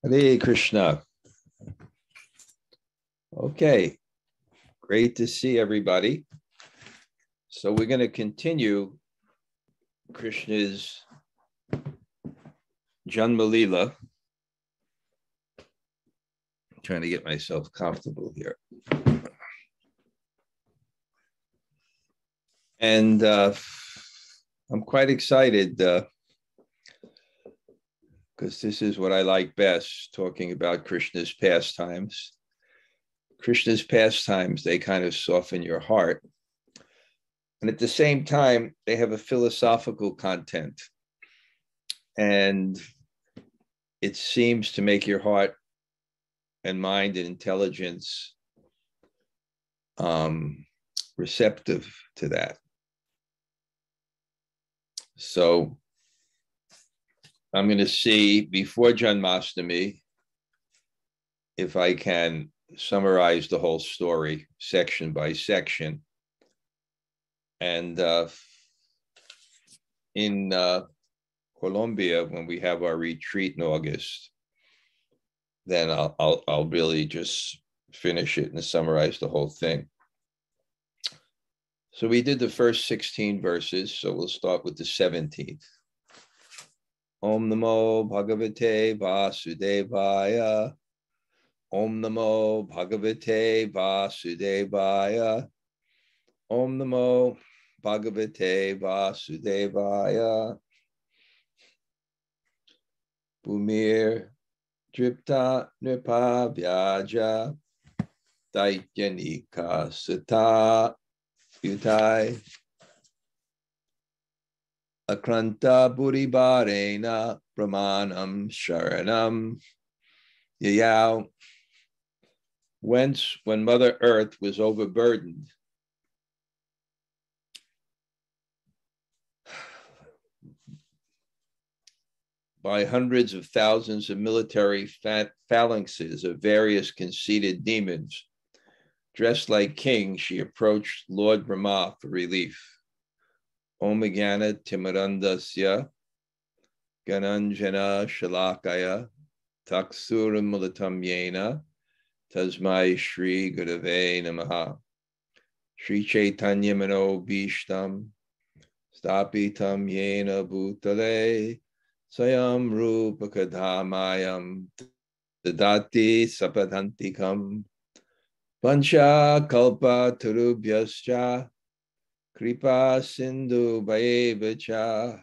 Hare Krishna. Okay, great to see everybody. So we're going to continue Krishna's janma-lila. I'm trying to get myself comfortable here. And I'm quite excited because this is what I like best, talking about Krishna's pastimes. Krishna's pastimes, they kind of soften your heart. And at the same time, they have a philosophical content. And it seems to make your heart and mind and intelligence receptive to that. So I'm going to see before Janmashtami if I can summarize the whole story section by section. And in Colombia, when we have our retreat in August, then I'll really just finish it and summarize the whole thing. So we did the first 16 verses, so we'll start with the 17th. Om Namo Bhagavate Vasudevaya. Om Namo Bhagavate Vasudevaya. Om Namo Bhagavate Vasudevaya. Bhūmir, dṛpta-nṛpa-vyāja, daityānīka-śatāyutaiḥ, ākrāntā bhūri-bhāreṇa, brahmāṇaṁ, śaraṇaṁ, yayau. Whence, when Mother Earth was overburdened by hundreds of thousands of military phalanxes of various conceited demons, dressed like kings, she approached Lord Brahmā for relief. Om Timarandasya Gananjana Shalakaya Taksuramulatam Yena Tasmai Shri Gurave Namaha Shri Chaitanya Mano Bhishtam Stapitam Yena Bhutale Sayam Rupa Kadhamayam Dadati Sapadantikam Pancha Kalpa Tarubhyascha Kripa Sindhu Bhayevacha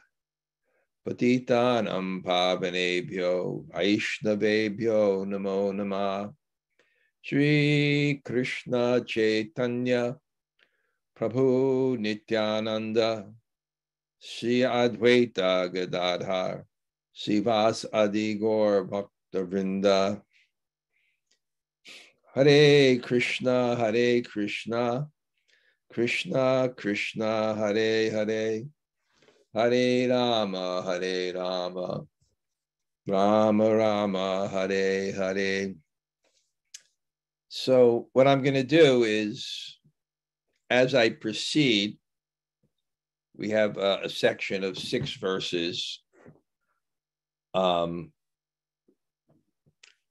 Patitanam Pavanebhyo Vaishnavebhyo Namo Namah Shri Krishna Chaitanya Prabhu Nityananda Shri Advaita Gadadhar Sivas Adi Gaur Bhakta Vrinda. Hare Krishna, Krishna Krishna, Hare Hare, Hare Rama, Rama Rama, Hare Hare. So what I'm going to do is, as I proceed, we have a section of 6 verses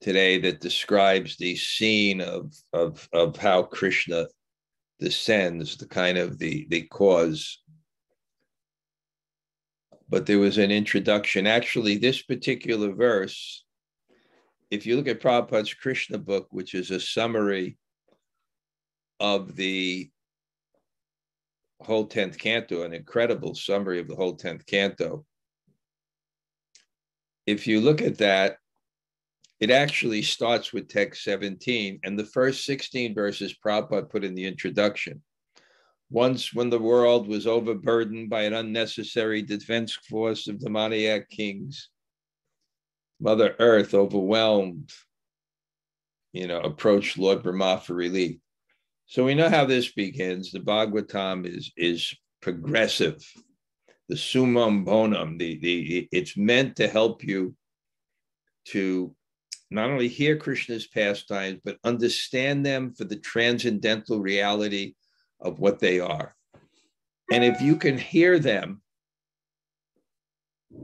today that describes the scene of how Krishna descends, the kind of the cause. But there was an introduction. Actually, this particular verse, if you look at Prabhupada's Krishna book, which is a summary of the whole 10th canto, an incredible summary of the whole 10th canto. If you look at that, it actually starts with text 17, and the first 16 verses Prabhupada put in the introduction. Once, when the world was overburdened by an unnecessary defense force of demoniac kings, Mother Earth, overwhelmed, approached Lord Brahmā for relief. So we know how this begins. The Bhagavatam is progressive. The summum bonum, it's meant to help you to not only hear Krishna's pastimes, but understand them for the transcendental reality of what they are. And if you can hear them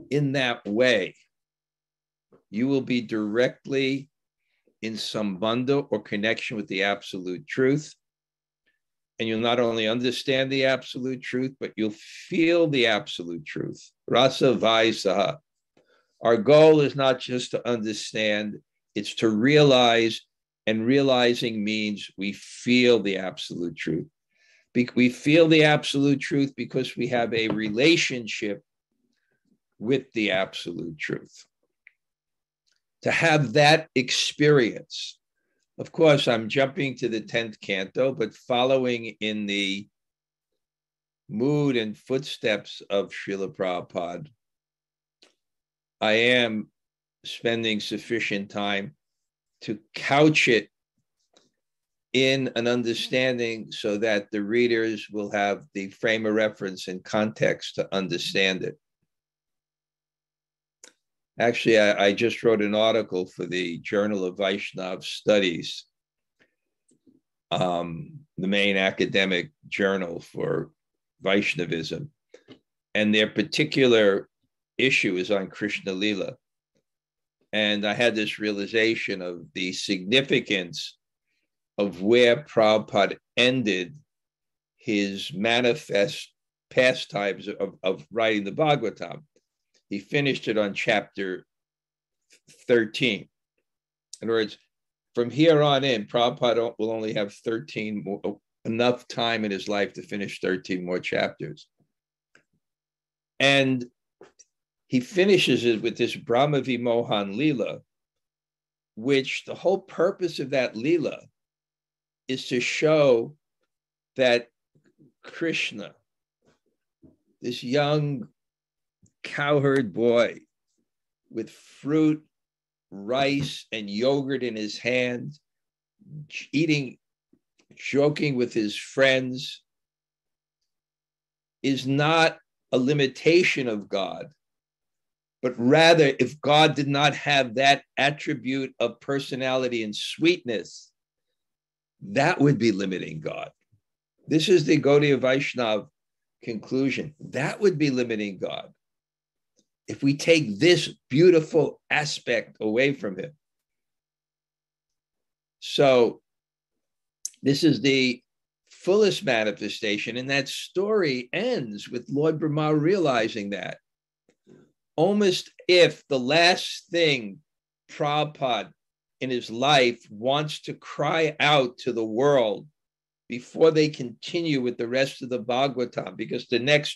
in that way, you will be directly in sambandha or connection with the absolute truth. And you'll not only understand the absolute truth, but you'll feel the absolute truth. Rasa Vaisaha. Our goal is not just to understand, it's to realize, and realizing means we feel the absolute truth. We feel the absolute truth because we have a relationship with the absolute truth. To have that experience. Of course, I'm jumping to the 10th canto, but following in the mood and footsteps of Srila Prabhupada, I am spending sufficient time to couch it in an understanding so that the readers will have the frame of reference and context to understand it. Actually, I just wrote an article for the Journal of Vaishnava Studies, the main academic journal for Vaishnavism. And their particular issue is on Krishna-lila. And I had this realization of the significance of where Prabhupada ended his manifest pastimes of writing the Bhagavatam. He finished it on chapter 13. In other words, from here on in, Prabhupada will only have 13 more, enough time in his life to finish 13 more chapters. And he finishes it with this Brahma Vimohan Lila, which the whole purpose of that Lila is to show that Krishna, this young cowherd boy with fruit, rice, and yogurt in his hand, eating, joking with his friends, is not a limitation of God, but rather, if God did not have that attribute of personality and sweetness, that would be limiting God. This is the Gaudiya Vaishnava conclusion. That would be limiting God. If we take this beautiful aspect away from him. So this is the fullest manifestation, and that story ends with Lord Brahmā realizing that. Almost if the last thing Prabhupada in his life wants to cry out to the world before they continue with the rest of the Bhagavatam, because the next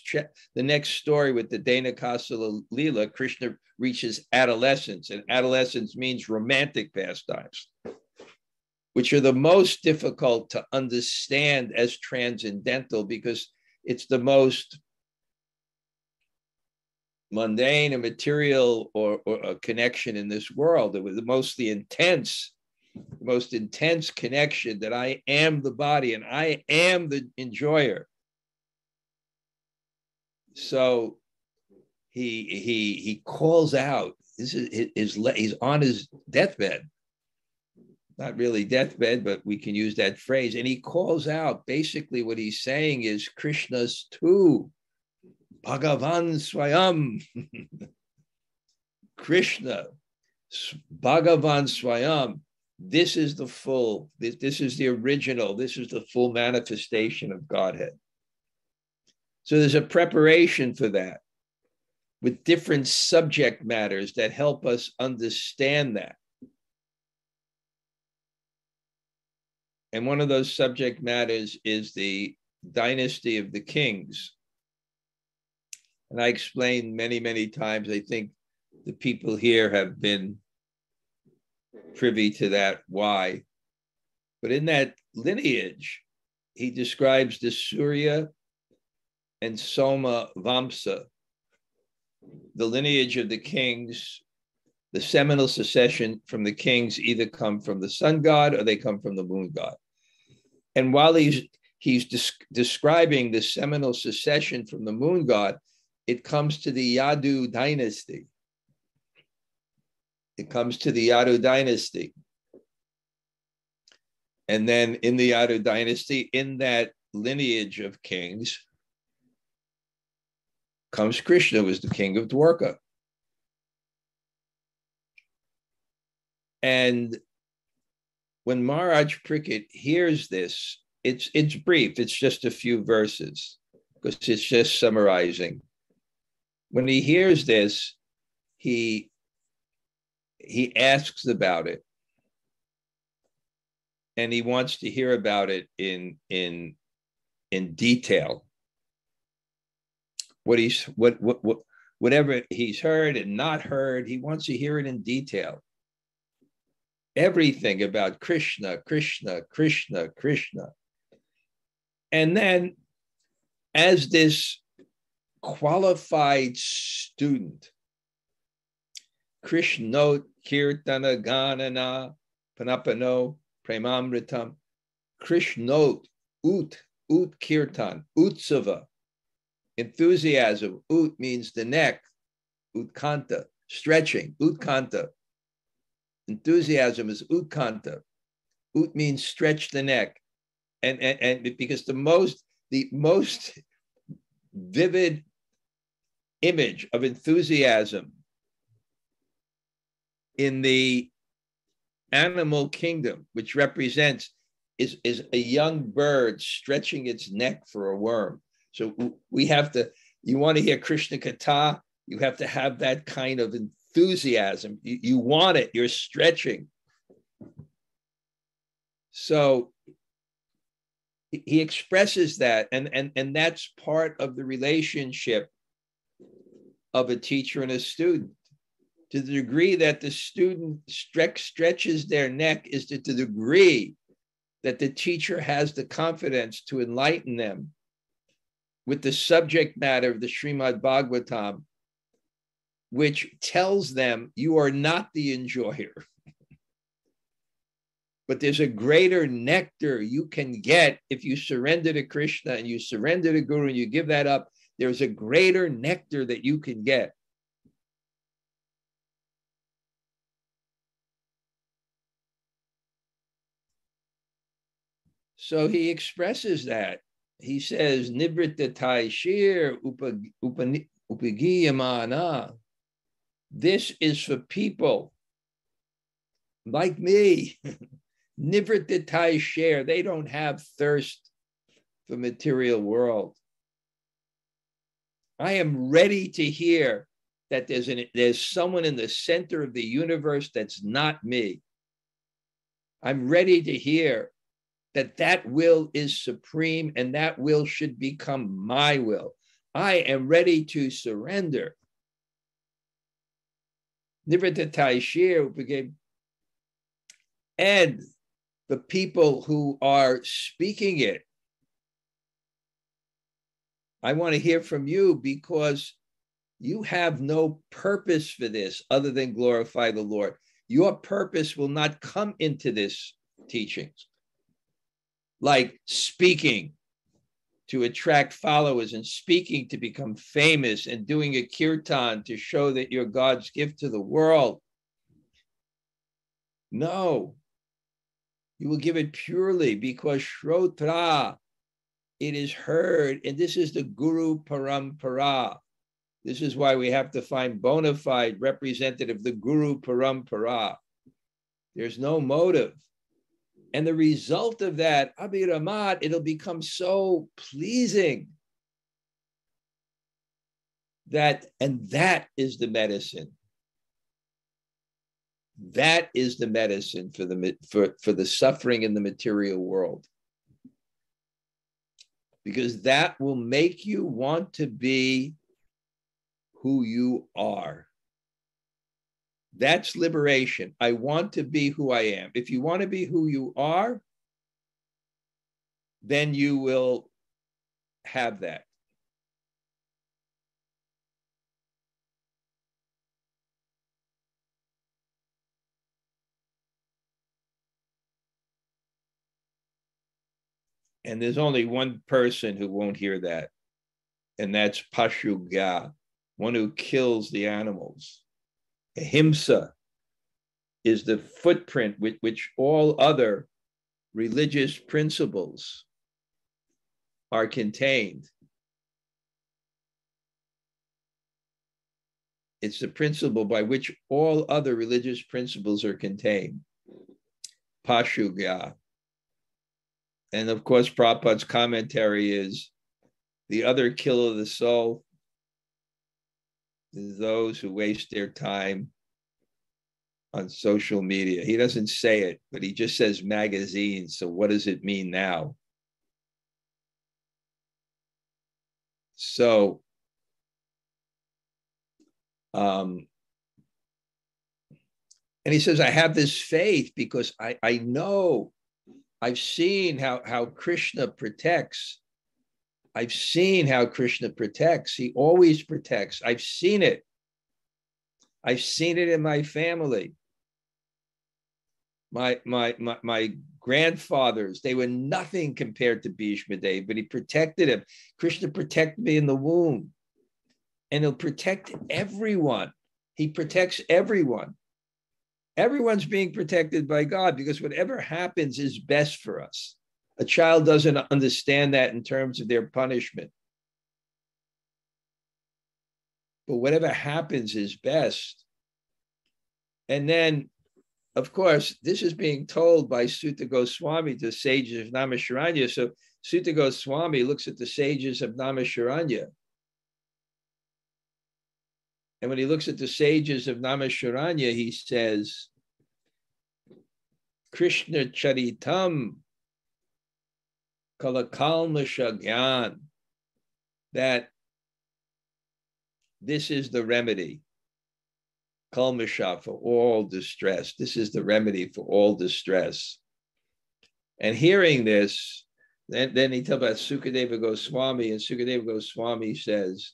story with the Daityānīka-śatāyutaiḥ, Krishna reaches adolescence, and adolescence means romantic pastimes, which are the most difficult to understand as transcendental because it's the most mundane and material or a connection in this world. It was the most intense connection that I am the body and I am the enjoyer. So he calls out. This is he's on his deathbed, not really deathbed, but we can use that phrase. And he calls out. Basically, what he's saying is Krishna's too. Bhagavan Swayam. Krishna, Bhagavan Swayam. This is the full, this is the original, this is the full manifestation of Godhead. So there's a preparation for that with different subject matters that help us understand that. And one of those subject matters is the dynasty of the kings. And I explained many, many times, I think the people here have been privy to that, why. But in that lineage, he describes the Surya and Soma Vamsa, the lineage of the kings. The seminal succession from the kings either come from the sun god or they come from the moon god. And while he's describing the seminal succession from the moon god, it comes to the Yadu dynasty. It comes to the Yadu dynasty. And then in the Yadu dynasty, in that lineage of kings, comes Krishna, who was the king of Dwarka. And when Maharaj Parikshit hears this, it's brief. It's just a few verses because it's just summarizing. When he hears this, he asks about it, and he wants to hear about it in detail. Whatever he's heard and not heard, he wants to hear it in detail. Everything about Krishna, Krishna, Krishna, Krishna. And then, as this qualified student, Krishnot Kirtana Ganana Panapano Premamritam, Krishnot Ut Kirtan, Utsava, enthusiasm. Ut means the neck, Utkanta, stretching, Utkanta. Enthusiasm is Utkanta. Ut means stretch the neck. And because the most vivid image of enthusiasm in the animal kingdom, which represents is a young bird stretching its neck for a worm. So we have to, you want to hear Krishna-katha, you have to have that kind of enthusiasm. You want it, you're stretching. So he expresses that, and that's part of the relationship of a teacher and a student. To the degree that the student stretches their neck is to the degree that the teacher has the confidence to enlighten them with the subject matter of the Śrīmad-Bhāgavatam, which tells them you are not the enjoyer. But there's a greater nectar you can get if you surrender to Krishna and you surrender to Guru and you give that up. There's a greater nectar that you can get. So he expresses that. He says, Nivritta-tai-shir upagiyamana. This is for people like me. Nivritta-tai-shir. They don't have thirst for material world. I am ready to hear that there's someone in the center of the universe that's not me. I'm ready to hear that will is supreme and that will should become my will. I am ready to surrender. Nivritta-tai-shir, and the people who are speaking it, I want to hear from you because you have no purpose for this other than glorify the Lord. Your purpose will not come into this teachings, like speaking to attract followers and speaking to become famous and doing a kirtan to show that you're God's gift to the world. No, you will give it purely because shrotra, it is heard, and this is the Guru Parampara. This is why we have to find bona fide representative of the Guru Parampara. There's no motive. And the result of that, Abhiramat, it'll become so pleasing. That is the medicine. That is the medicine for the suffering in the material world. Because that will make you want to be who you are. That's liberation. I want to be who I am. If you want to be who you are, then you will have that. And there's only one person who won't hear that, and that's Pashuga, one who kills the animals. Ahimsa is the footprint with which all other religious principles are contained. It's the principle by which all other religious principles are contained. Pashugya. And of course, Prabhupada's commentary is the other kill of the soul is those who waste their time on social media. He doesn't say it, but he just says magazines. So what does it mean now? So, and he says, I have this faith because I know, I've seen how Krishna protects. I've seen how Krishna protects. He always protects. I've seen it. I've seen it in my family. My grandfathers, they were nothing compared to Bhishma Dev, but he protected him. Krishna protected me in the womb. And he'll protect everyone. He protects everyone. Everyone's being protected by God because whatever happens is best for us. A child doesn't understand that in terms of their punishment. But whatever happens is best. And then, of course, this is being told by Sutta Goswami to sages of Naimisharanya. So Sutta Goswami looks at the sages of Naimisharanya. And when he looks at the sages of Naimisharanya, he says, Krishna Charitam Kalakalmasha Gyan, that this is the remedy. Kalmasha, for all distress. This is the remedy for all distress. And hearing this, then he tells about Sukadeva Goswami, and Sukadeva Goswami says,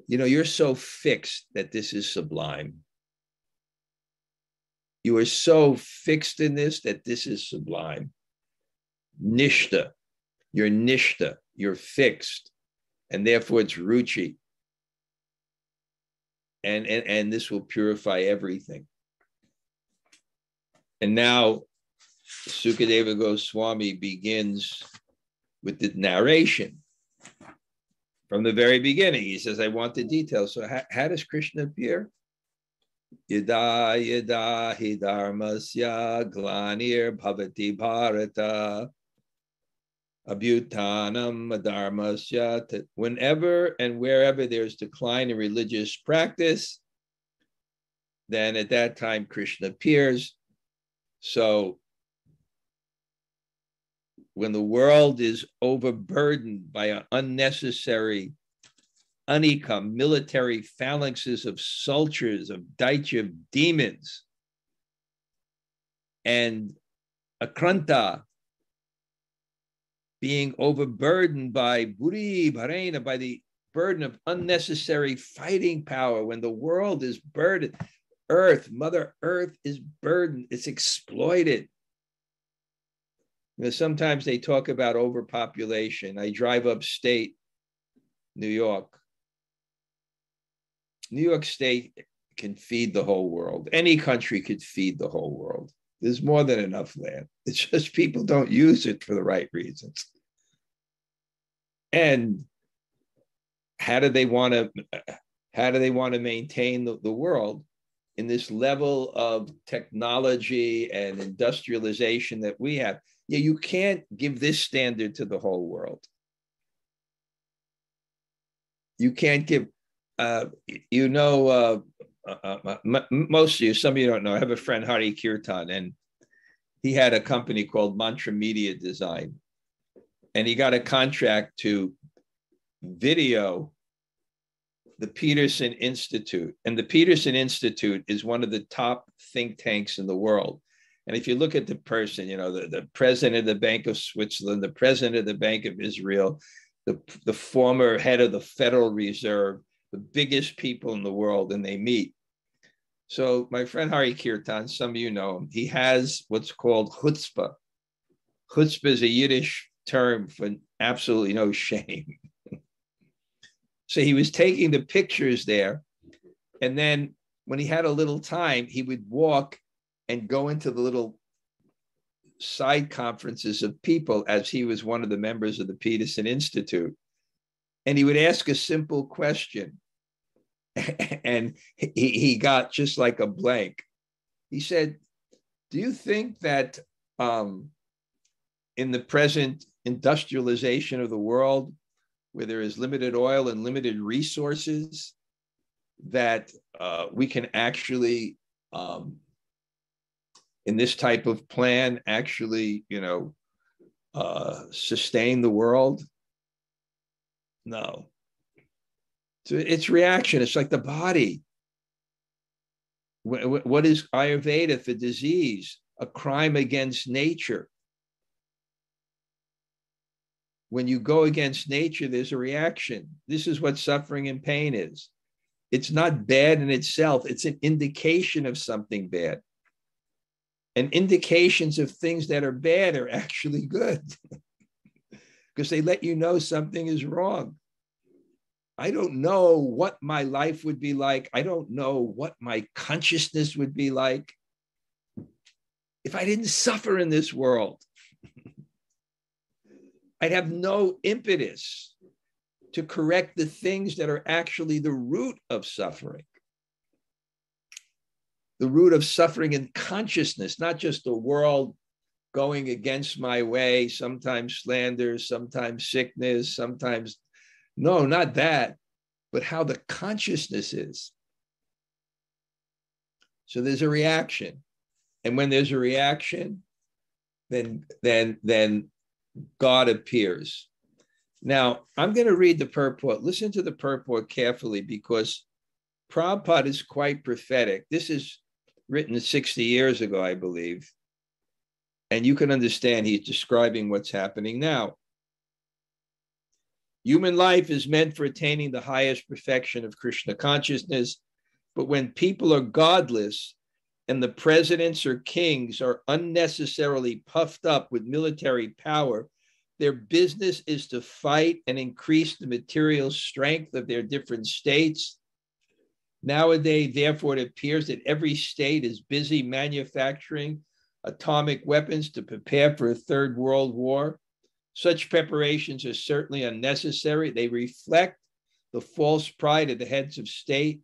you're so fixed that this is sublime. You are so fixed in this that this is sublime. Nishta, you're fixed, and therefore it's ruchi. And this will purify everything. And now Sukadeva Goswami begins with the narration from the very beginning. He says, I want the details. So how does Krishna appear? Yada yada hi dharmasya glanir bhavati bharata abhutanam dharmasya. Whenever and wherever there's decline in religious practice, then at that time Krishna appears. So when the world is overburdened by an unnecessary anika, military phalanxes of sultras, of daitya demons, and ākrāntā being overburdened by bhūri-bhāreṇa, by the burden of unnecessary fighting power, when the world is burdened, Mother Earth is burdened, it's exploited. Sometimes they talk about overpopulation. I drive upstate New York. New York State can feed the whole world. Any country could feed the whole world. There's more than enough land. It's just people don't use it for the right reasons. And how do they want to maintain the world in this level of technology and industrialization that we have? Yeah, you can't give this standard to the whole world. You can't give, most of you, some of you don't know, I have a friend, Hari Kirtan, and he had a company called Mantra Media Design. And he got a contract to video the Peterson Institute. And the Peterson Institute is one of the top think tanks in the world. And if you look at the person, the president of the Bank of Switzerland, the president of the Bank of Israel, the former head of the Federal Reserve, the biggest people in the world, and they meet. So my friend Hari Kirtan, some of you know him, he has what's called chutzpah. Chutzpah is a Yiddish term for absolutely no shame. So he was taking the pictures there. And then when he had a little time, he would walk and go into the little side conferences of people, as he was one of the members of the Peterson Institute. And he would ask a simple question, and he got just like a blank. He said, do you think that in the present industrialization of the world, where there is limited oil and limited resources, that we can actually, in this type of plan, actually, sustain the world? No. So it's reaction. It's like the body. What is Ayurveda for disease? A crime against nature. When you go against nature, there's a reaction. This is what suffering and pain is. It's not bad in itself. It's an indication of something bad. And indications of things that are bad are actually good because they let you know something is wrong. I don't know what my life would be like. I don't know what my consciousness would be like if I didn't suffer in this world. I'd have no impetus to correct the things that are actually the root of suffering. The root of suffering in consciousness, not just the world going against my way, sometimes slander, sometimes sickness, sometimes, no, not that, but how the consciousness is. So there's a reaction. And when there's a reaction, then God appears. Now, I'm going to read the purport. Listen to the purport carefully because Prabhupada is quite prophetic. This is written 60 years ago, I believe. And you can understand he's describing what's happening now. Human life is meant for attaining the highest perfection of Krishna consciousness. But when people are godless and the presidents or kings are unnecessarily puffed up with military power, their business is to fight and increase the material strength of their different states. Nowadays, therefore, it appears that every state is busy manufacturing atomic weapons to prepare for a third world war. Such preparations are certainly unnecessary. They reflect the false pride of the heads of state.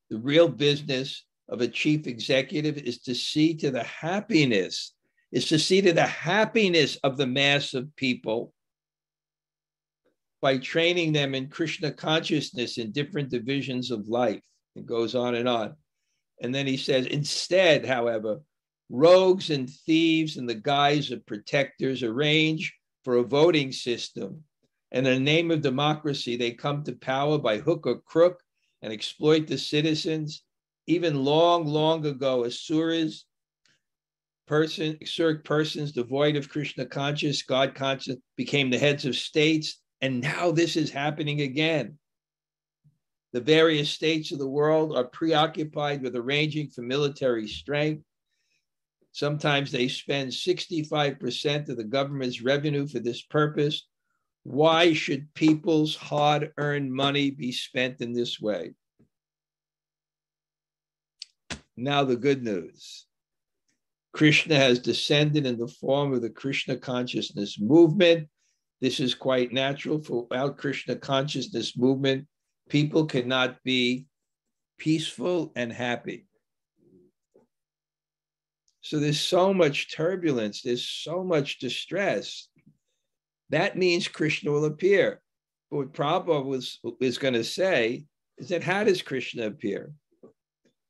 The real business of a chief executive is to see to the happiness, of the mass of people by training them in Krishna consciousness in different divisions of life. It goes on and on. And then he says, instead, however, rogues and thieves in the guise of protectors arrange for a voting system. And in the name of democracy, they come to power by hook or crook and exploit the citizens. Even long, long ago, asuras, exert persons devoid of Krishna conscious, God conscious, became the heads of states. And now this is happening again. The various states of the world are preoccupied with arranging for military strength. Sometimes they spend 65% of the government's revenue for this purpose. Why should people's hard-earned money be spent in this way? Now the good news. Krishna has descended in the form of the Krishna consciousness movement. This is quite natural. For without Krishna consciousness movement, people cannot be peaceful and happy. So there's so much turbulence, there's so much distress. That means Krishna will appear. But what Prabhupada was going to say is that how does Krishna appear?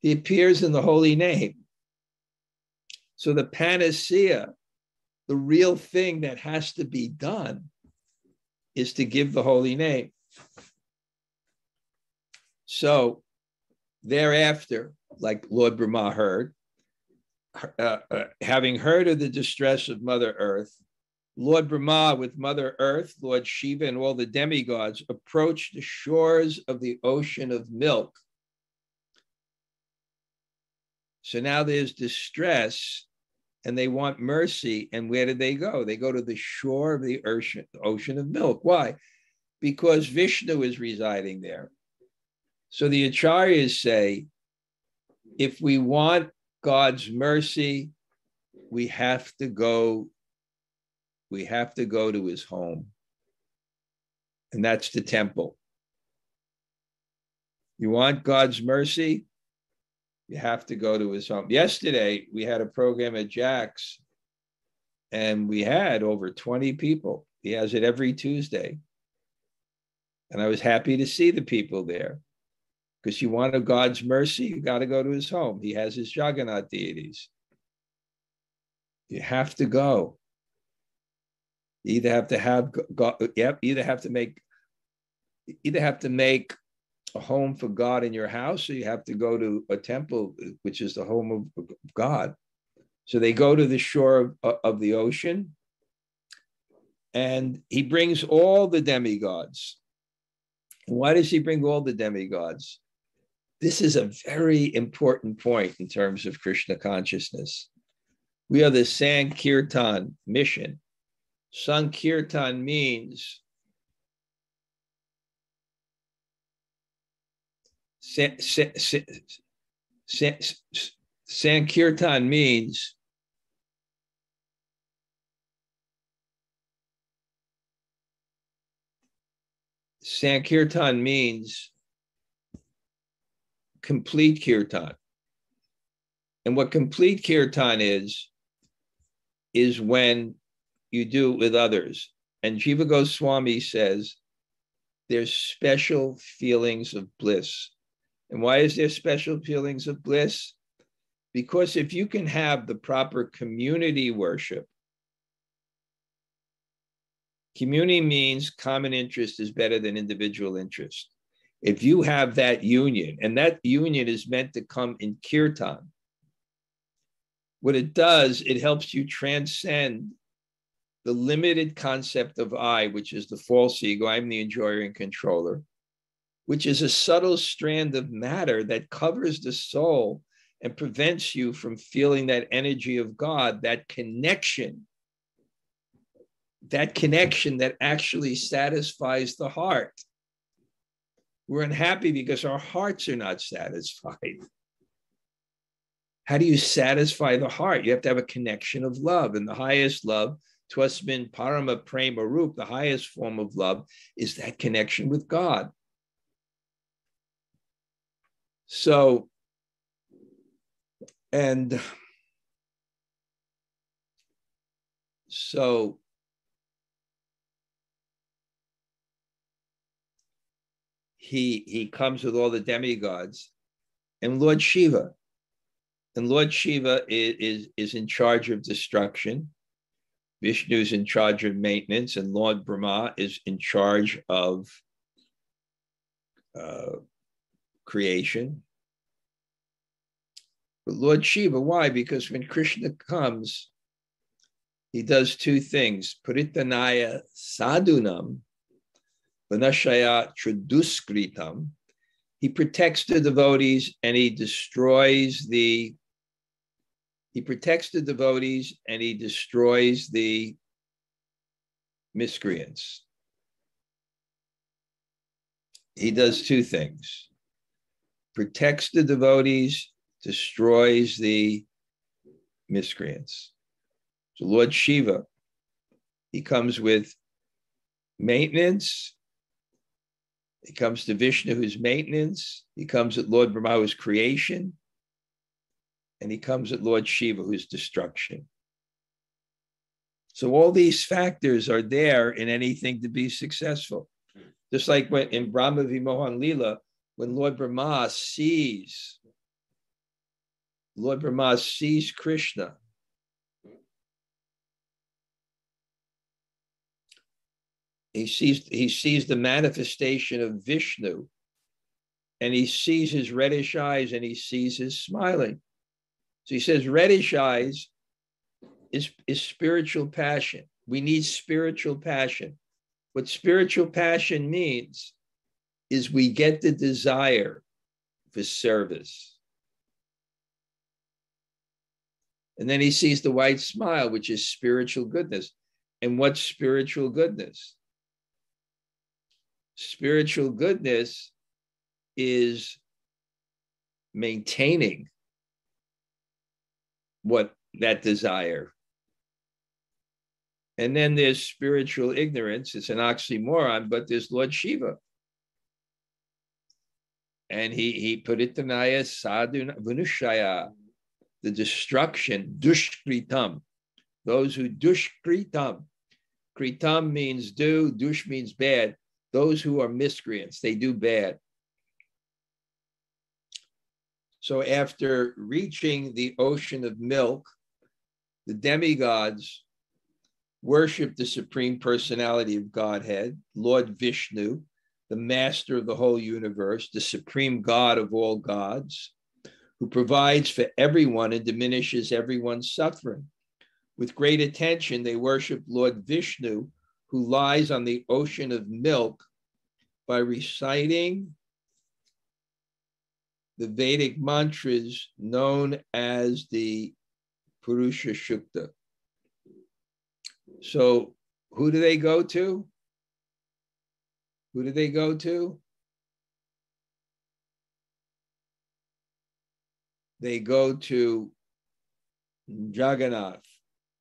He appears in the holy name. So the panacea, the real thing that has to be done, is to give the holy name. So thereafter, like Lord Brahmā heard, having heard of the distress of Mother Earth, Lord Brahmā with Mother Earth, Lord Shiva, and all the demigods approached the shores of the ocean of milk. So now there's distress and they want mercy. And where did they go? They go to the shore of the ocean of milk. Why? Because Vishnu is residing there. So the acharyas say, if we want God's mercy, we have to go to his home. And that's the temple. You want God's mercy? You have to go to his home. Yesterday, we had a program at Jack's, and we had over 20 people. He has it every Tuesday. And I was happy to see the people there, because you want God's mercy, you got to go to his home. He has his Jagannath deities. You have to go. You either have to have God, either have to make a home for God in your house, or you have to go to a temple, which is the home of God. So they go to the shore of the ocean, and he brings all the demigods. And why does he bring all the demigods? This is a very important point in terms of Krishna consciousness. We are the Sankirtan mission. Sankirtan means Sankirtan means complete kirtan. And what complete kirtan is when you do it with others. And Jiva Goswami says there's special feelings of bliss. And why is there special feelings of bliss? Because if you can have the proper community worship, community means common interest is better than individual interest. If you have that union, and that union is meant to come in kirtan, what it does, it helps you transcend the limited concept of I, which is the false ego. I'm the enjoyer and controller, which is a subtle strand of matter that covers the soul and prevents you from feeling that energy of God, that connection that actually satisfies the heart. We're unhappy because our hearts are not satisfied. How do you satisfy the heart? You have to have a connection of love, and the highest love, Twasmin Parama Prema Rup, the highest form of love, is that connection with God. So, he comes with all the demigods and Lord Shiva. And Lord Shiva is in charge of destruction. Vishnu is in charge of maintenance, and Lord Brahmā is in charge of creation. But Lord Shiva, why? Because when Krishna comes, he does two things. Paritanaya sadhunam, vanashaya traduskritam. He protects the devotees and he destroys the miscreants. He does two things. Protects the devotees, destroys the miscreants. So Lord Shiva, he comes with maintenance. He comes to Vishnu, who's maintenance. He comes at Lord Brahmā, who's creation. And he comes at Lord Shiva, who's destruction. So all these factors are there in anything to be successful. Just like when in Brahma Vimohan Lila, when Lord Brahmā sees Krishna, he sees the manifestation of Vishnu, and he sees his reddish eyes and he sees his smiling. So he says reddish eyes is spiritual passion. We need spiritual passion. What spiritual passion means is we get the desire for service. And then he sees the white smile, which is spiritual goodness. And what's spiritual goodness? Spiritual goodness is maintaining what that desire. And then there's spiritual ignorance. It's an oxymoron, but there's Lord Shiva. And he put it to Naya sadhu vinushaya, the destruction, dushkritam. Those who dushkritam. Kritam means do, dush means bad. Those who are miscreants, they do bad. So after reaching the ocean of milk, the demigods worship the Supreme Personality of Godhead, Lord Vishnu, the master of the whole universe, the supreme God of all gods, who provides for everyone and diminishes everyone's suffering. With great attention, they worship Lord Vishnu, who lies on the ocean of milk, by reciting the Vedic mantras known as the Purusha Shukta. So who do they go to? Who do they go to? They go to Jagannath,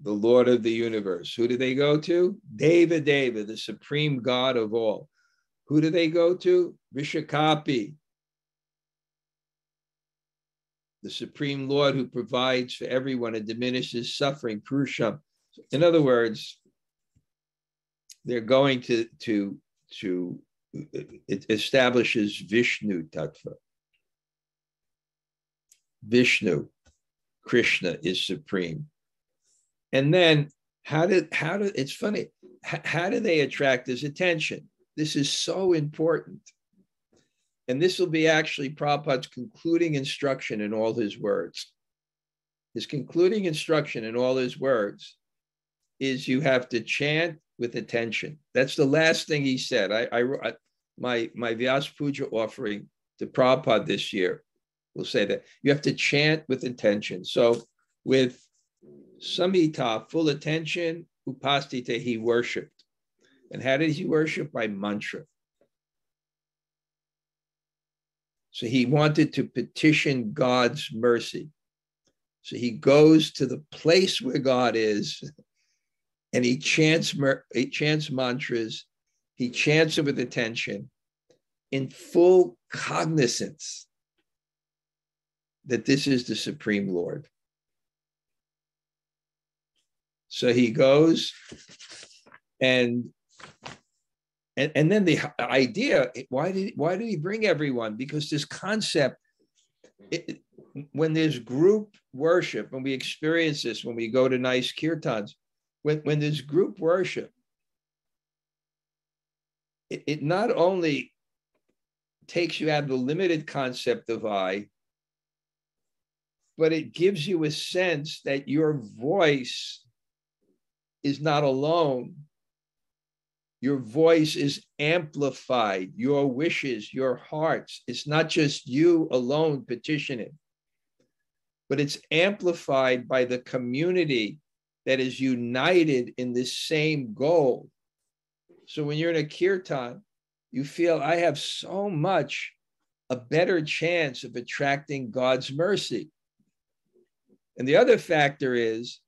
the Lord of the universe. Who do they go to? Deva Deva, the supreme God of all. Who do they go to? Vishakapi, the supreme Lord who provides for everyone and diminishes suffering, Purusham. In other words, they're going to it establishes Vishnu Tattva. Vishnu, Krishna is supreme. And then it's funny, how do they attract his attention? This is so important. And this will be actually Prabhupada's concluding instruction in all his words. His concluding instruction in all his words is you have to chant with attention. That's the last thing he said. My Vyas Puja offering to Prabhupada this year will say that you have to chant with attention. So with samhita, full attention, upastita, he worshipped. And how did he worship? By mantra. So he wanted to petition God's mercy. So he goes to the place where God is, and he chants mantras. He chants it with attention, in full cognizance that this is the Supreme Lord. So he goes, and then the idea, why did he bring everyone? Because this concept, when there's group worship, and we experience this when we go to nice kirtans, when there's group worship, it not only takes you out of the limited concept of I, but it gives you a sense that your voice is not alone. Your voice is amplified, your wishes, your hearts. It's not just you alone petitioning, but it's amplified by the community that is united in this same goal. So when you're in a kirtan, you feel, I have so much a better chance of attracting God's mercy. And the other factor is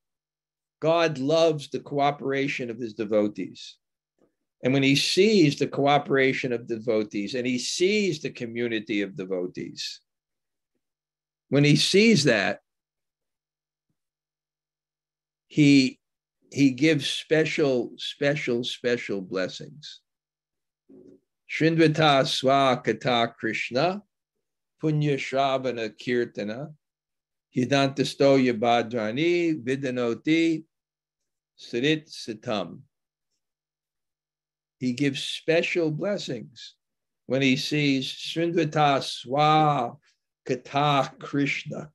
God loves the cooperation of his devotees. And when he sees the cooperation of devotees, and he sees the community of devotees, when he sees that, he gives special blessings. Shrindvata swa kata Krishna, punya shravana kirtana, hidantasto yabhadrani vidanoti sarit sitam. He gives special blessings when he sees Shrindvata swa kata Krishna.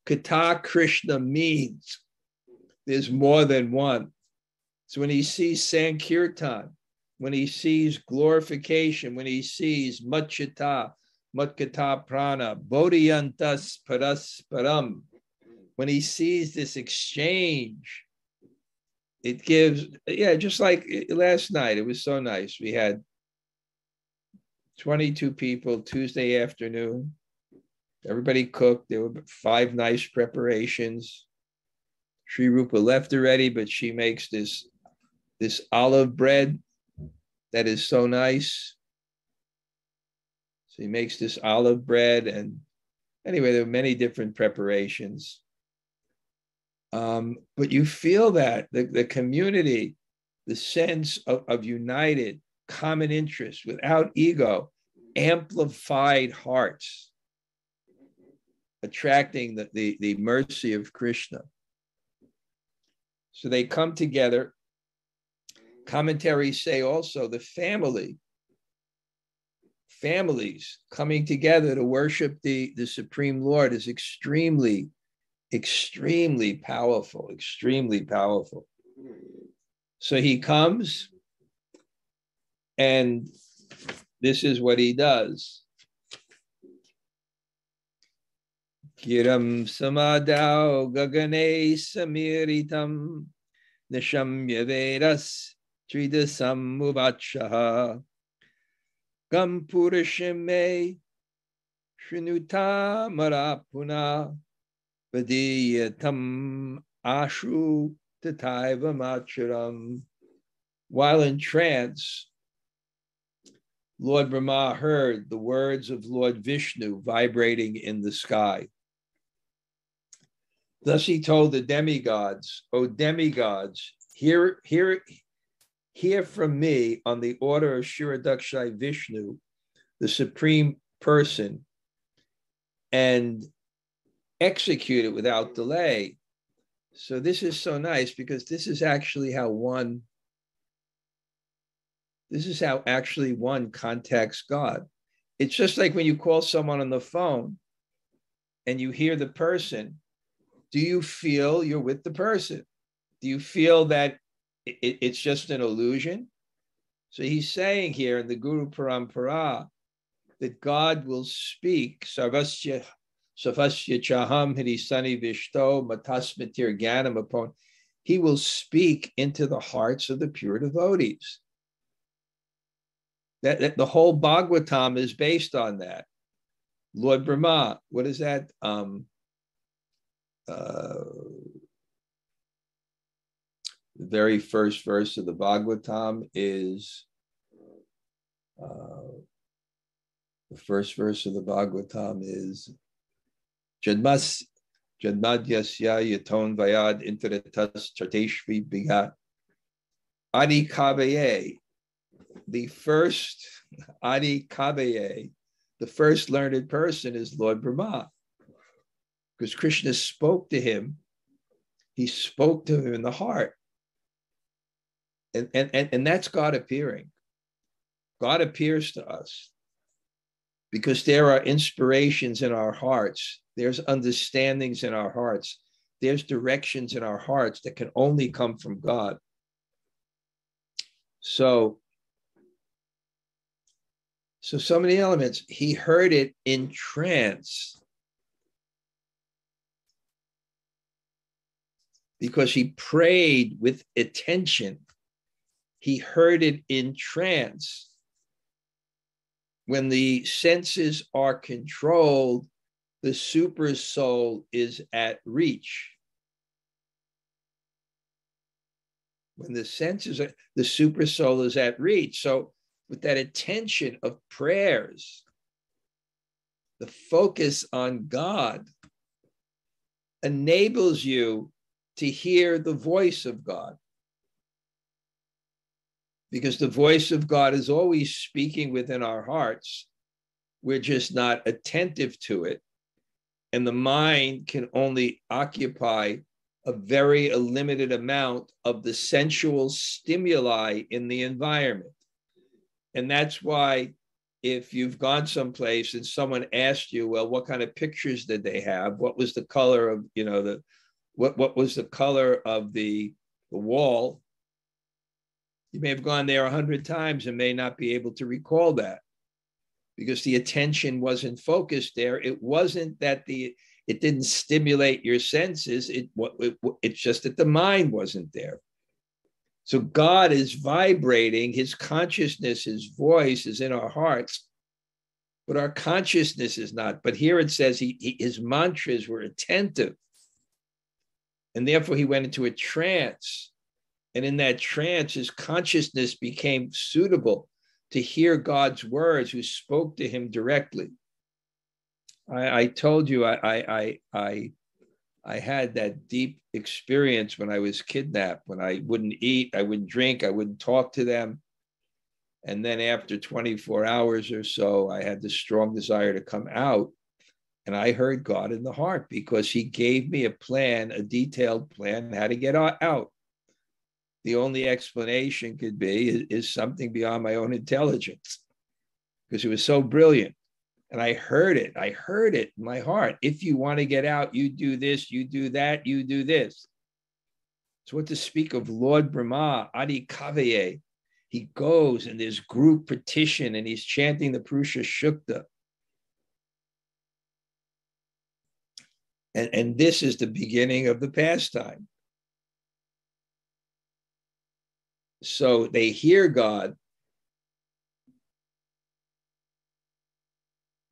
Kata Krishna means there's more than one. So when he sees Sankirtan, when he sees glorification, when he sees Matchita, Matkata Prana, Bodhiyantas Parasparam, when he sees this exchange, it gives, just like last night, it was so nice. We had 22 people Tuesday afternoon. Everybody cooked. There were 5 nice preparations. Sri Rupa left already, but she makes this this olive bread that is so nice. So he makes this olive bread, and anyway, there are many different preparations. But you feel that the community, the sense of united, common interest, without ego, amplified hearts, attracting the mercy of Krishna. So they come together. Commentaries say also the families coming together to worship the Supreme Lord is extremely, extremely powerful, extremely powerful. So he comes, and this is what he does. Giram samadau gagane samiritam nishamya vedas tridasam muvachaha gam purashime shrinuta marapuna vadiyatam ashu tataiva macharam. While in trance, Lord Brahmā heard the words of Lord Vishnu vibrating in the sky. Thus he told the demigods, "O demigods, hear from me on the order of Kshirodakshai Vishnu, the Supreme Person, and execute it without delay." So this is so nice, because this is actually how one contacts God. It's just like when you call someone on the phone and you hear the person. Do you feel you're with the person? Do you feel that it's just an illusion? So he's saying here in the Guru Parampara that God will speak. Sarvasya chaham hridisani vishto matasmatir gyanam upon. He will speak into the hearts of the pure devotees. That the whole Bhagavatam is based on that. Lord Brahmā, what is that? The very first verse of the Bhagavatam is Jadmadyasya yaton vayad interatas charteshvi bigat Adi Kavaye. The first Adi Kavaye, the first learned person, is Lord Brahmā. Because Krishna spoke to him, he spoke to him in the heart. And that's God appearing. God appears to us because there are inspirations in our hearts. There's understandings in our hearts. There's directions in our hearts that can only come from God. So many elements. He heard it in trance because he prayed with attention. He heard it in trance. When the senses are controlled, the super soul is at reach. When the senses are, the super soul is at reach. So with that attention of prayers, the focus on God enables you to hear the voice of God. Because the voice of God is always speaking within our hearts. We're just not attentive to it. And the mind can only occupy a very limited amount of the sensual stimuli in the environment. And that's why if you've gone someplace and someone asked you, well, what kind of pictures did they have? What was the color of, what was the color of the wall? You may have gone there 100 times and may not be able to recall that because the attention wasn't focused there. It wasn't that it didn't stimulate your senses. It's just that the mind wasn't there. So God is vibrating. His consciousness, his voice is in our hearts, but our consciousness is not. But here it says his mantras were attentive. And therefore he went into a trance. And in that trance, his consciousness became suitable to hear God's words, who spoke to him directly. I told you I had that deep experience when I was kidnapped, when I wouldn't eat, I wouldn't drink, I wouldn't talk to them. And then after 24 hours or so, I had this strong desire to come out. And I heard God in the heart, because he gave me a plan, a detailed plan, how to get out. The only explanation could be is something beyond my own intelligence, because it was so brilliant. And I heard it in my heart. If you want to get out, you do this, you do that, you do this. So what to speak of Lord Brahmā, Adi Kavaye, he goes in this group petition and he's chanting the Purusha Shukta. And this is the beginning of the pastime. So they hear God.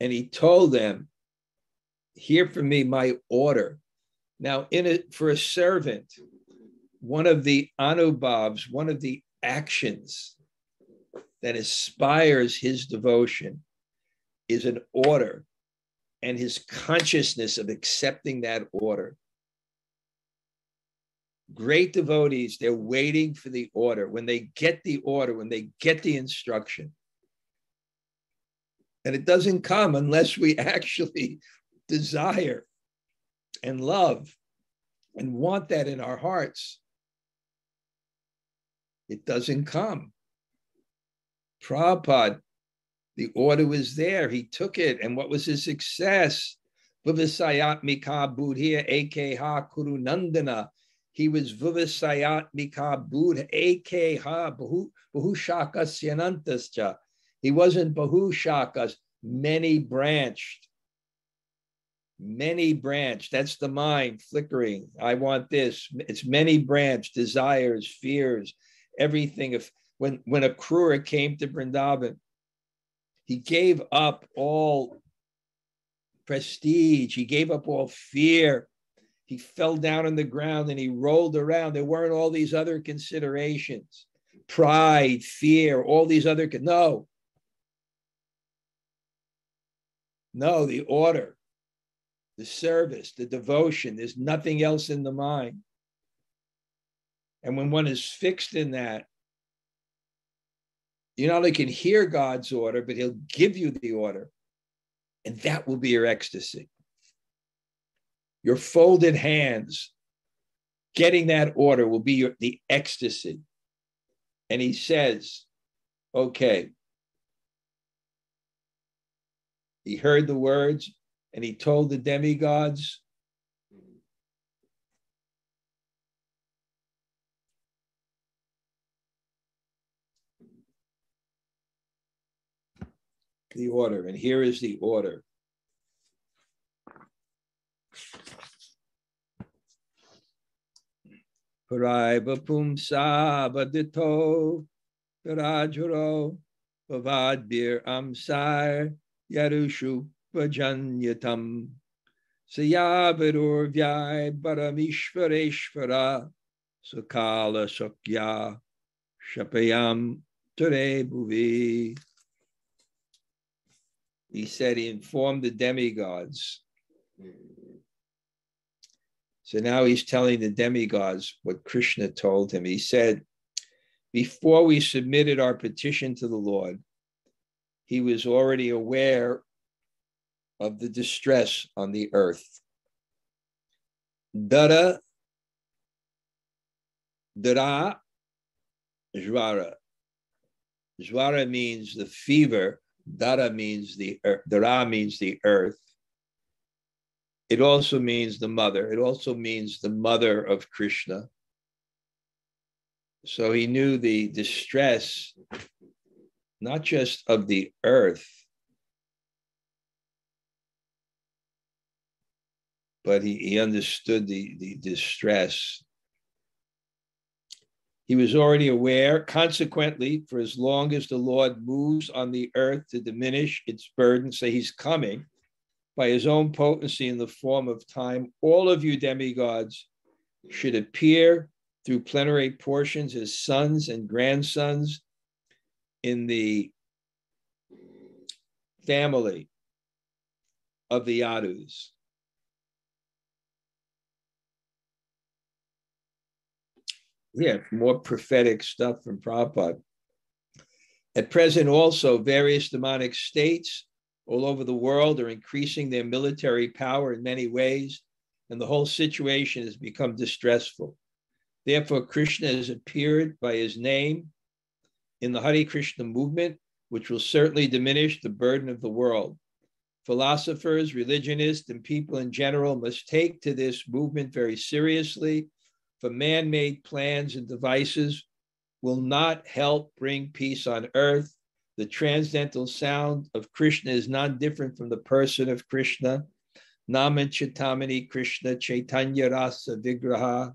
And he told them, hear from me my order. Now, for a servant, one of the anubhavs, one of the actions that inspires his devotion is an order and his consciousness of accepting that order. Great devotees, they're waiting for the order. When they get the order, when they get the instruction, and it doesn't come unless we actually desire and love and want that in our hearts. It doesn't come. Prabhupada, the order was there. He took it. And what was his success? Vivasayatmika budhiya ekeha kurunandana. He was Vivasayatmika budh ekeha bahushakas. He wasn't bahushakas, many branched. Many branched. That's the mind flickering. I want this. It's many branched desires, fears, everything. When Akrura came to Vrindavan, he gave up all prestige. He gave up all fear. He fell down on the ground and he rolled around. There weren't all these other considerations. Pride, fear, all these other. No, the order, the service, the devotion, there's nothing else in the mind. And when one is fixed in that, you not only can hear God's order, but he'll give you the order. And that will be your ecstasy. Your folded hands, getting that order will be the ecstasy. And he says, okay. He heard the words and he told the demigods, the order. And here is the order. Paraiva pumsa vadito rajuro bhavadbir amsar yarushu vajanyatam sayavidur vyai paramishvareshvara sakala sakya shapayam ture bhuvi. He said he informed the demigods. So now he's telling the demigods what Krishna told him. He said, before we submitted our petition to the Lord, he was already aware of the distress on the earth. Dara, jvara. Jvara means the fever. Dara means the earth. Dara means the earth. It also means the mother. It also means the mother of Krishna. So he knew the distress, not just of the earth, but he understood the distress. He was already aware. Consequently, for as long as the Lord moves on the earth to diminish its burden, say he's coming, by his own potency in the form of time, all of you demigods should appear through plenary portions as sons and grandsons in the family of the Yadus. Yeah, more prophetic stuff from Prabhupada. At present, also, various demonic states all over the world are increasing their military power in many ways, and the whole situation has become distressful. Therefore, Krishna has appeared by his name in the Hare Krishna movement, which will certainly diminish the burden of the world. Philosophers, religionists, and people in general must take to this movement very seriously, for man-made plans and devices will not help bring peace on earth. The transcendental sound of Krishna is not different from the person of Krishna. Naman Chitamani Krishna Chaitanya Rasa Vigraha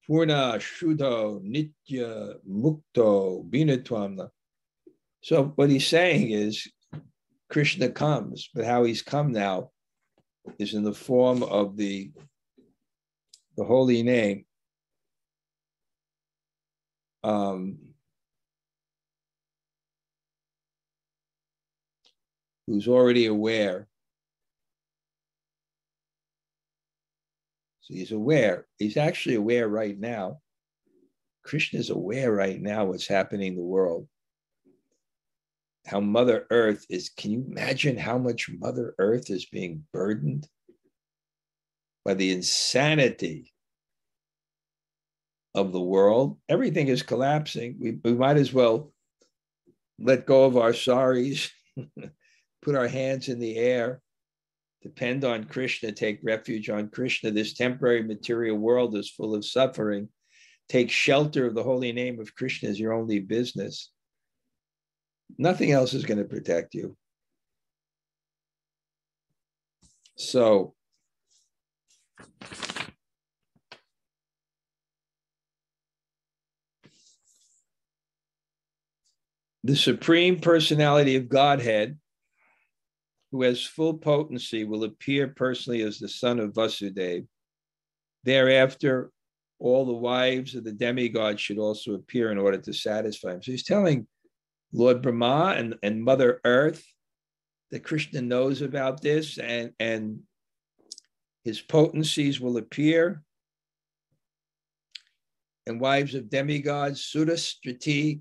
Purna Shuddho Nitya Mukto Binatwamna. So what he's saying is Krishna comes, but how he's come now is in the form of the holy name. Who's already aware. So he's aware. He's actually aware right now. Krishna is aware right now what's happening in the world. How Mother Earth is, can you imagine how much Mother Earth is being burdened by the insanity of the world? Everything is collapsing. We might as well let go of our saris, put our hands in the air, depend on Krishna, take refuge on Krishna. This temporary material world is full of suffering. Take shelter of the holy name of Krishna as your only business. Nothing else is going to protect you. So, the Supreme Personality of Godhead, who has full potency, will appear personally as the son of Vasudeva. Thereafter, all the wives of the demigods should also appear in order to satisfy him. So he's telling Lord Brahmā and Mother Earth that Krishna knows about this, and his potencies will appear, and wives of demigods, Suras, Strati,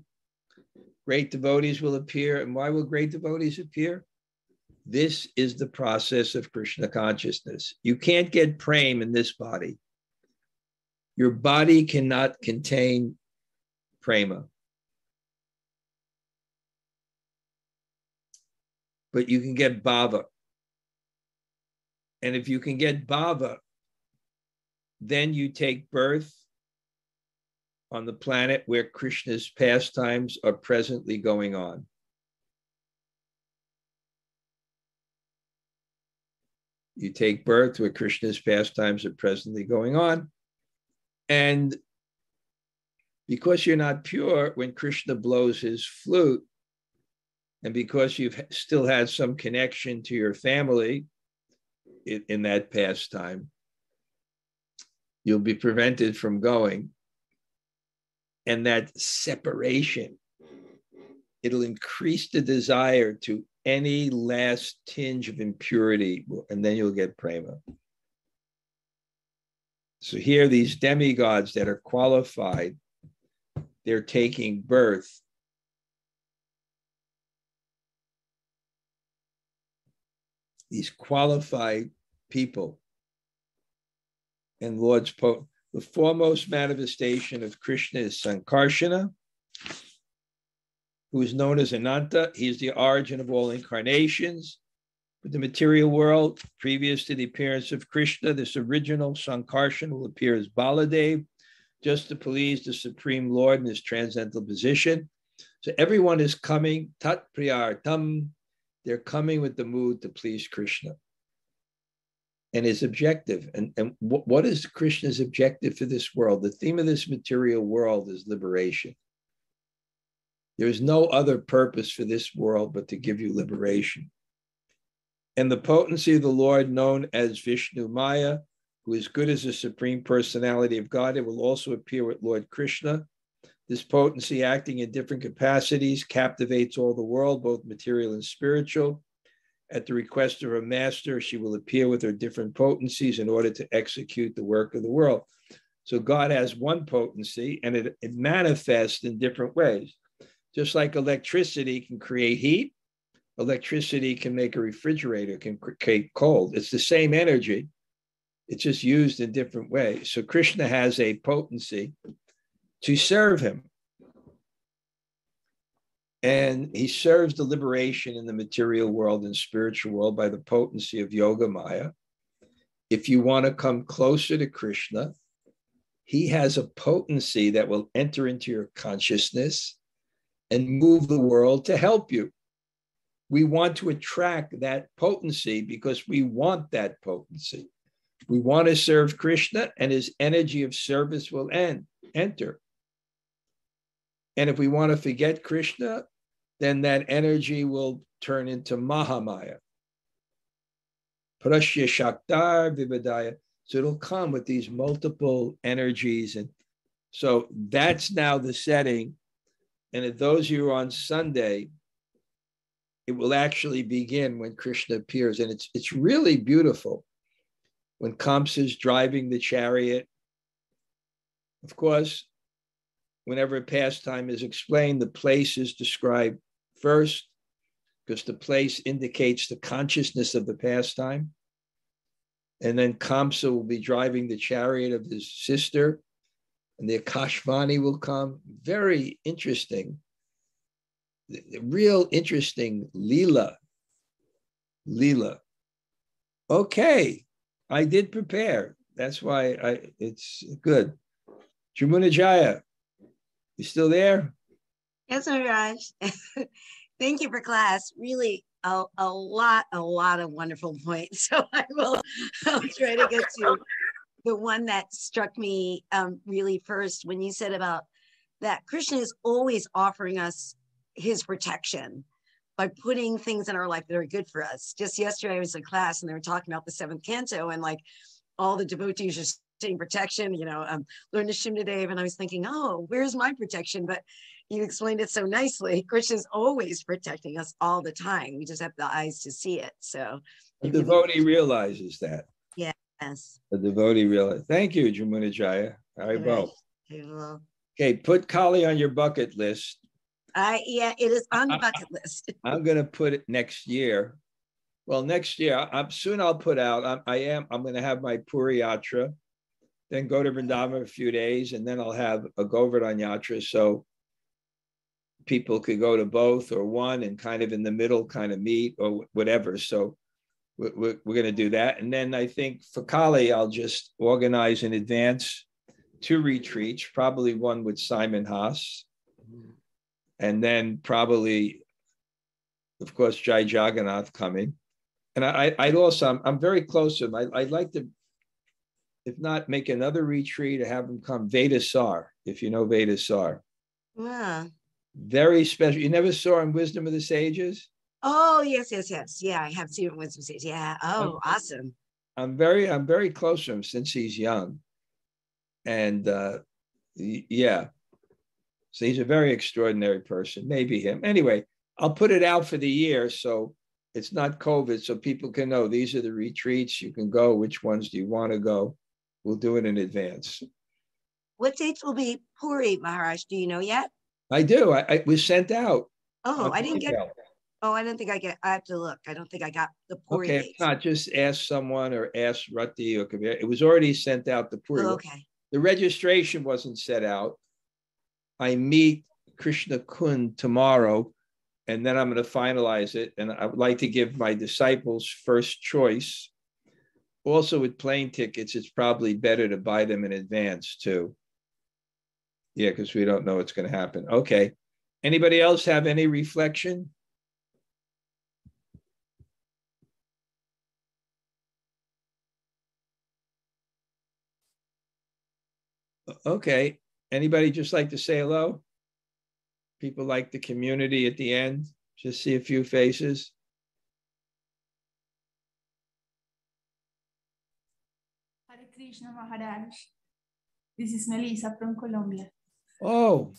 great devotees will appear. And why will great devotees appear? This is the process of Krishna consciousness. You can't get prema in this body. Your body cannot contain prema. But you can get bhava. And if you can get bhava, then you take birth on the planet where Krishna's pastimes are presently going on. You take birth where Krishna's pastimes are presently going on. And because you're not pure, when Krishna blows his flute, and because you've still had some connection to your family in that pastime, you'll be prevented from going. And that separation, it'll increase the desire to any last tinge of impurity, and then you'll get prema. So here, these demigods that are qualified, they're taking birth. These qualified people. And Lord's the foremost manifestation of Krishna is Sankarshana, who is known as Ananta. He is the origin of all incarnations. But the material world, previous to the appearance of Krishna, this original Sankarshana will appear as Baladev, just to please the Supreme Lord in his transcendental position. So everyone is coming, tat priyartam, they're coming with the mood to please Krishna. And his objective, and what is Krishna's objective for this world? The theme of this material world is liberation. There is no other purpose for this world but to give you liberation. And the potency of the Lord, known as Vishnu Maya, who is good as the Supreme Personality of God. It will also appear with Lord Krishna. This potency, acting in different capacities, captivates all the world, both material and spiritual. At the request of her master, she will appear with her different potencies in order to execute the work of the world. So God has one potency, and it manifests in different ways. Just like electricity can create heat, electricity can make a refrigerator, can create cold. It's the same energy. It's just used in different ways. So Krishna has a potency to serve him. And he serves the liberation in the material world and spiritual world by the potency of Yoga Maya. If you want to come closer to Krishna, he has a potency that will enter into your consciousness and move the world to help you. We want to attract that potency because we want that potency. We want to serve Krishna, and his energy of service will enter. And if we want to forget Krishna, then that energy will turn into Mahamaya. Prashya Shaktar Vivadaya. So it'll come with these multiple energies. And so that's now the setting. And if those of you on Sunday, it will actually begin when Krishna appears. And it's really beautiful. When Kamsa is driving the chariot, of course, whenever a pastime is explained, the place is described first, because the place indicates the consciousness of the pastime. And then Kamsa will be driving the chariot of his sister, and the Akashvani will come. Very interesting. The real interesting Lila. Okay, I did prepare. That's why it's good. Jamunajaya, you still there? Yes, Raj. Thank you for class. Really, a lot of wonderful points. So I'll try to get to the one that struck me really first when you said about that Krishna is always offering us his protection by putting things in our life that are good for us. Just yesterday I was in class and they were talking about the 7th canto, and like all the devotees are saying protection, learn the Shimnadev, and I was thinking, oh, where's my protection? But you explained it so nicely. Krishna's always protecting us all the time. We just have the eyes to see it. So the devotee realizes that. Yes. The devotee realizes. Thank you, Jamunajaya. Haribo. Okay, put Kali on your bucket list. Yeah, it is on the bucket list. I'm going to put it next year. Well, next year, I'll put out, I'm going to have my Puri Yatra, then go to Vrindavan a few days, and then I'll have a Govardhan Yatra. So people could go to both or one and kind of in the middle kind of meet or whatever. So we're going to do that. And then I think for Kali, I'll just organize in advance 2 retreats, probably one with Simon Haas. And then probably, of course, Jai Jagannath coming. And I'd also, I'm very close to him. I'd like to, if not, make another retreat or have him come. Vedasar, if you know Vedasar. Yeah. Very special. You never saw him Wisdom of the Sages? Oh, yes. Yeah, I have seen Wisdom of the Sages. Yeah. Oh, awesome. I'm very close to him since he's young. And yeah. So he's a very extraordinary person, maybe him. Anyway, I'll put it out for the year so it's not COVID, so people can know these are the retreats. You can go. Which ones do you want to go? We'll do it in advance. What dates will be Puri, Maharaj? Do you know yet? I do. I was sent out. Oh, I didn't get. Oh, I don't think I get. I have to look. I don't think I got the Puri dates. Okay, not just ask someone or ask Rati or Kabir. It was already sent out. The Puri. Oh, okay. The registration wasn't set out. I meet Krishna Kund tomorrow, and then I'm going to finalize it. And I would like to give my disciples first choice. Also, with plane tickets, it's probably better to buy them in advance too. Yeah, because we don't know what's going to happen. Okay. Anybody else have any reflection? Okay. Anybody just like to say hello? People like the community at the end. Just see a few faces. Hare Krishna Maharaj. This is Melissa from Colombia. Oh,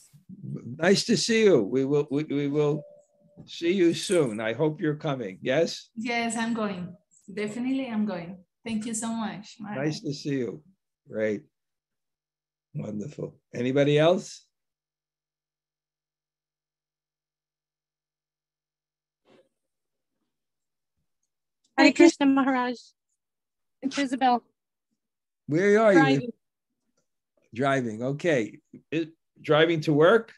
nice to see you. We will see you soon. I hope you're coming. Yes? Yes, I'm going. Definitely I'm going. Thank you so much, Maharaj. Nice to see you. Great. Wonderful. Anybody else? Hare Krishna Maharaj. It's Isabel. Where are Driving. you? Driving. Okay. Driving to work?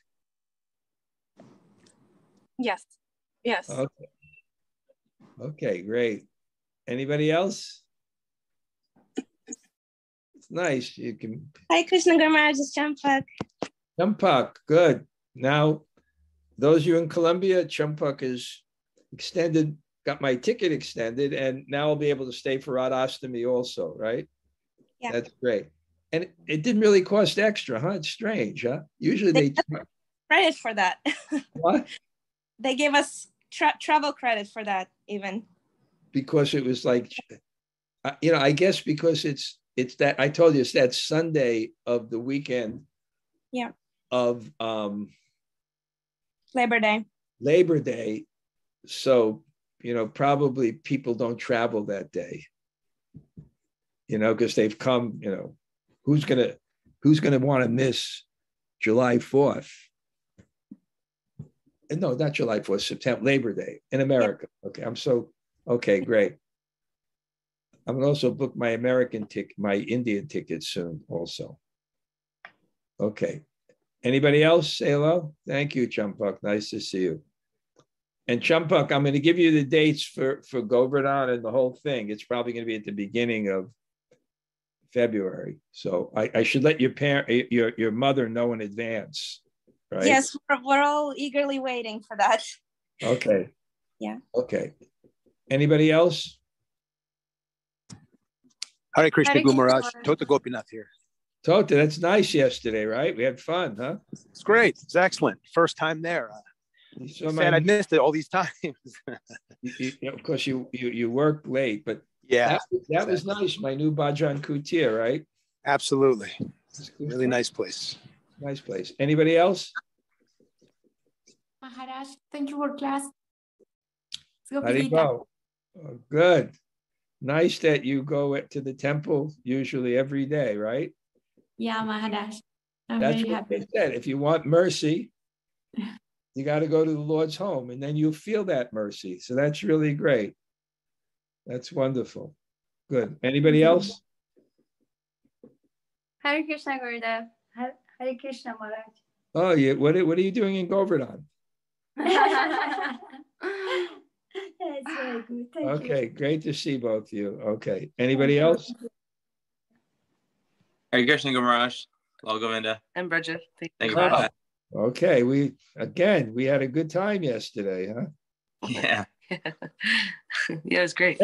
Yes. Yes. Okay. Okay, great. Anybody else? It's nice. You can. Hare Krishna Maharaj is Champak. Champak, good. Now, those of you in Colombia, Champak is extended, got my ticket extended, and now I'll be able to stay for Radhastami also, right? Yeah. That's great. And it didn't really cost extra, huh? It's strange, huh? Usually they credit for that. What? They gave us travel credit for that even. Because it was like, I guess because it's that, I told you, it's that Sunday of the weekend. Yeah. Of Labor Day. Labor Day. So, probably people don't travel that day, because they've come, who's gonna want to miss July 4th? No, not July 4th, September, Labor Day in America. Yeah. Okay, okay, great. I'm gonna also book my my Indian ticket soon also. Okay. Anybody else? Say hello. Thank you, Champak. Nice to see you. And Champak, I'm going to give you the dates for Govardhan and the whole thing. It's probably going to be at the beginning of February. So I should let your mother know in advance, right? Yes, we're all eagerly waiting for that. Okay. Yeah. Okay. Anybody else? Hare Krishna Guru Maharaj, Tota Gopinath here. Tota, that's nice yesterday, right? We had fun, huh? It's great. It's excellent. First time there. Sad I missed it all these times. Of course, you worked late, but yeah, that was nice. My new Bhajan Kutir, right? Absolutely. Really nice place. Nice place. Anybody else? Maharaj, thank you for class. Oh, good. Nice that you go to the temple usually every day, right? Yeah, Maharaj. I'm That's very what happy. they said. If you want mercy, you got to go to the Lord's home, and then you'll feel that mercy. So that's really great. That's wonderful. Good. Anybody else? Hare Krishna Gurudev. Hare Krishna Maharaj. Oh, yeah. What are you doing in Govardhan? That's very good. Thank Okay, you. great to see both of you. Okay. Anybody else? Hare Krishna Guru Maharaj. Hello, Govinda. And Bridget. Thank you for that. Okay, we had a good time yesterday, huh? Yeah. Yeah, it was great.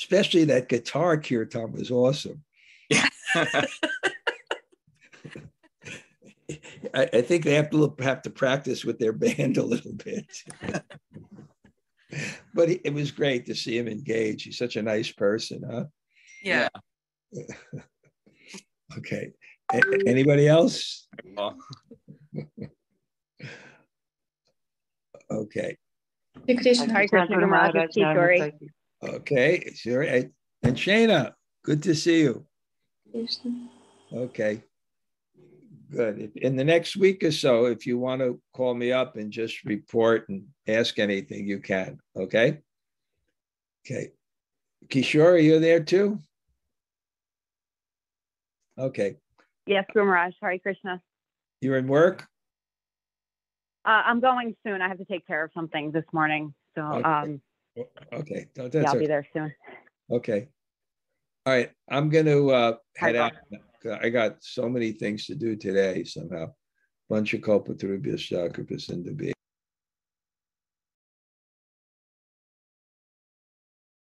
Especially that guitar kirtan was awesome. Yeah. I think they have to practice with their band a little bit. But it was great to see him engage. He's such a nice person, huh? Yeah. Okay. Anybody else? Okay. Okay, sure. And Shana, good to see you. Okay. Good. In the next week or so, if you want to call me up and just report and ask anything, you can. Okay. Okay. Kishore, are you there too? Okay. Yes, Guru Maharaj. Hare Krishna. You're in work? I'm going soon. I have to take care of something this morning. So okay. I'll be there soon. Okay. All right. I'm going to head out. I got so many things to do today somehow. Bunch of Kalpatarubhyasya Kripasindabi.